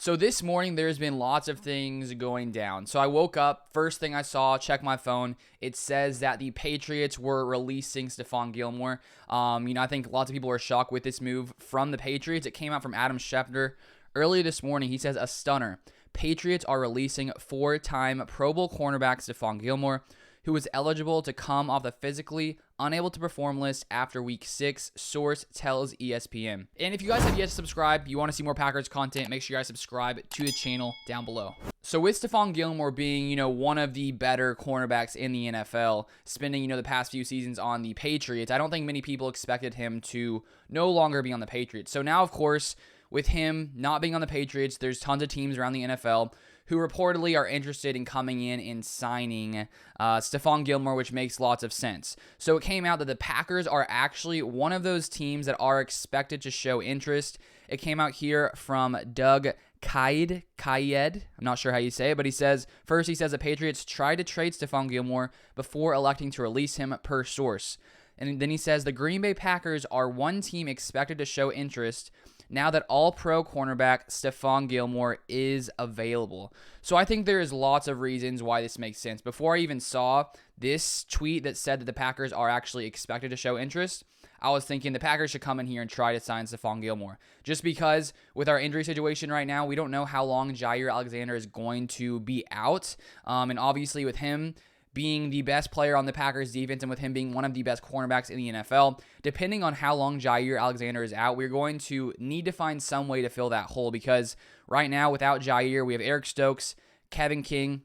So this morning, there's been lots of things going down. So I woke up, first thing I saw, checked my phone. It says that the Patriots were releasing Stephon Gilmore. I think lots of people were shocked with this move from the Patriots. It came out from Adam Schefter earlier this morning. He says, a stunner. Patriots are releasing four-time Pro Bowl cornerback Stephon Gilmore, who was eligible to come off the physically unable to perform list after week 6, source tells ESPN. And if you guys have yet to subscribe, you want to see more Packers content, make sure you guys subscribe to the channel down below. So with Stephon Gilmore being, one of the better cornerbacks in the NFL, spending, the past few seasons on the Patriots, I don't think many people expected him to no longer be on the Patriots. So now, of course, with him not being on the Patriots, there's tons of teams around the NFL who reportedly are interested in coming in and signing Stephon Gilmore, which makes lots of sense. So it came out that the Packers are actually one of those teams that are expected to show interest. It came out here from Doug Kayed. I'm not sure how you say it, but he says the Patriots tried to trade Stephon Gilmore before electing to release him per source. And then he says the Green Bay Packers are one team expected to show interest now that all-pro cornerback Stephon Gilmore is available. So I think there is lots of reasons why this makes sense. Before I even saw this tweet that said that the Packers are actually expected to show interest, I was thinking the Packers should come in here and try to sign Stephon Gilmore. Just because with our injury situation right now, we don't know how long Jair Alexander is going to be out. And obviously with him being the best player on the Packers defense and with him being one of the best cornerbacks in the NFL, depending on how long Jair Alexander is out, we're going to need to find some way to fill that hole because right now, without Jair, we have Eric Stokes, Kevin King,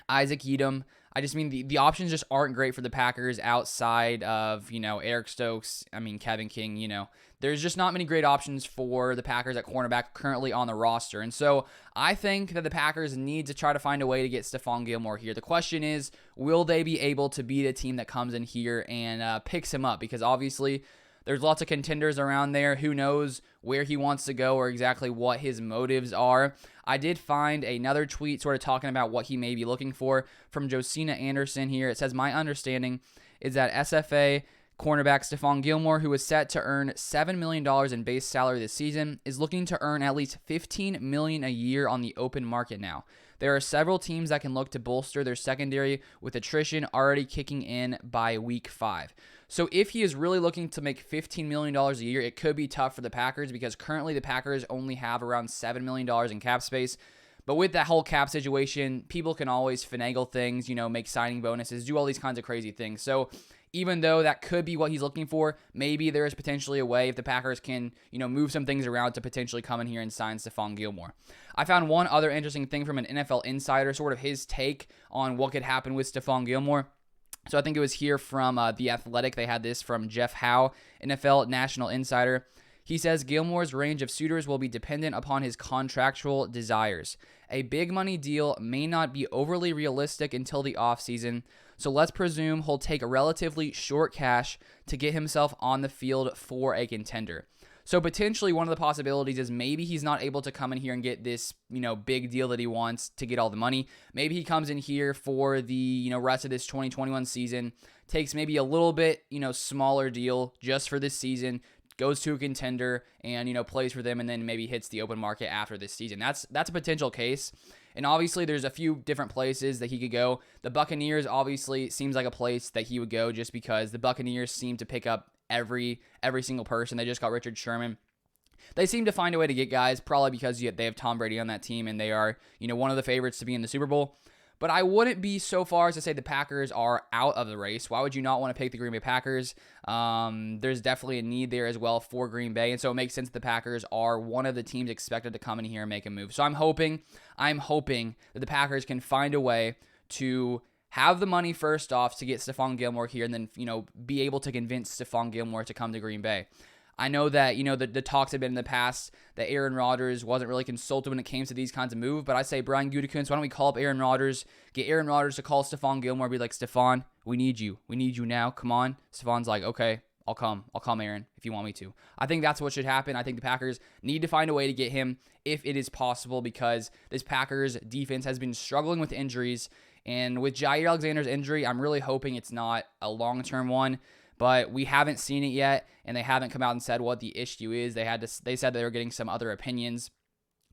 Isaac Yiadom. The options just aren't great for the Packers outside of, Eric Stokes, Kevin King, There's just not many great options for the Packers at cornerback currently on the roster. And so I think that the Packers need to try to find a way to get Stephon Gilmore here. The question is, will they be able to beat a team that comes in here and picks him up? Because obviously there's lots of contenders around there. Who knows where he wants to go or exactly what his motives are. I did find another tweet sort of talking about what he may be looking for from Josina Anderson here. It says, my understanding is that SFA cornerback Stephon Gilmore, who is set to earn $7 million in base salary this season, is looking to earn at least $15 million a year on the open market now. There are several teams that can look to bolster their secondary with attrition already kicking in by week 5. So if he is really looking to make $15 million a year, it could be tough for the Packers because currently the Packers only have around $7 million in cap space. But with that whole cap situation, people can always finagle things, make signing bonuses, do all these kinds of crazy things. So even though that could be what he's looking for, maybe there is potentially a way if the Packers can, move some things around to potentially come in here and sign Stephon Gilmore. I found one other interesting thing from an NFL insider, sort of his take on what could happen with Stephon Gilmore. So I think it was here from The Athletic. They had this from Jeff Howe, NFL National Insider. He says Gilmore's range of suitors will be dependent upon his contractual desires. A big money deal may not be overly realistic until the offseason, so let's presume he'll take a relatively short cash to get himself on the field for a contender. So potentially one of the possibilities is maybe he's not able to come in here and get this, big deal that he wants to get all the money. Maybe he comes in here for the, rest of this 2021 season, takes maybe a little bit, smaller deal just for this season, goes to a contender and, plays for them and then maybe hits the open market after this season. That's a potential case. And obviously there's a few different places that he could go. The Buccaneers obviously seems like a place that he would go just because the Buccaneers seem to pick up every single person. They just got Richard Sherman. They seem to find a way to get guys, probably because they have Tom Brady on that team and they are, one of the favorites to be in the Super Bowl. But I wouldn't be so far as to say the Packers are out of the race. Why would you not want to pick the Green Bay Packers? There's definitely a need there as well for Green Bay. And so it makes sense that the Packers are one of the teams expected to come in here and make a move. So I'm hoping that the Packers can find a way to have the money first off to get Stephon Gilmore here and then, be able to convince Stephon Gilmore to come to Green Bay. I know that, the talks have been in the past that Aaron Rodgers wasn't really consulted when it came to these kinds of moves, but I say, Brian Gutekunst, why don't we call up Aaron Rodgers, get Aaron Rodgers to call Stephon Gilmore, be like, Stephon, we need you now, come on. Stephon's like, okay, I'll come, Aaron, if you want me to. I think that's what should happen. I think the Packers need to find a way to get him if it is possible because this Packers defense has been struggling with injuries, and with Jair Alexander's injury, I'm really hoping it's not a long-term one. But we haven't seen it yet, and they haven't come out and said what the issue is. They said they were getting some other opinions.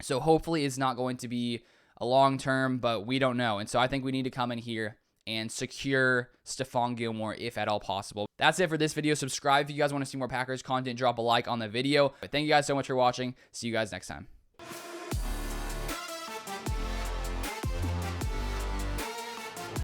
So hopefully it's not going to be a long term, but we don't know. And so I think we need to come in here and secure Stephon Gilmore if at all possible. That's it for this video. Subscribe if you guys want to see more Packers content. Drop a like on the video. But thank you guys so much for watching. See you guys next time.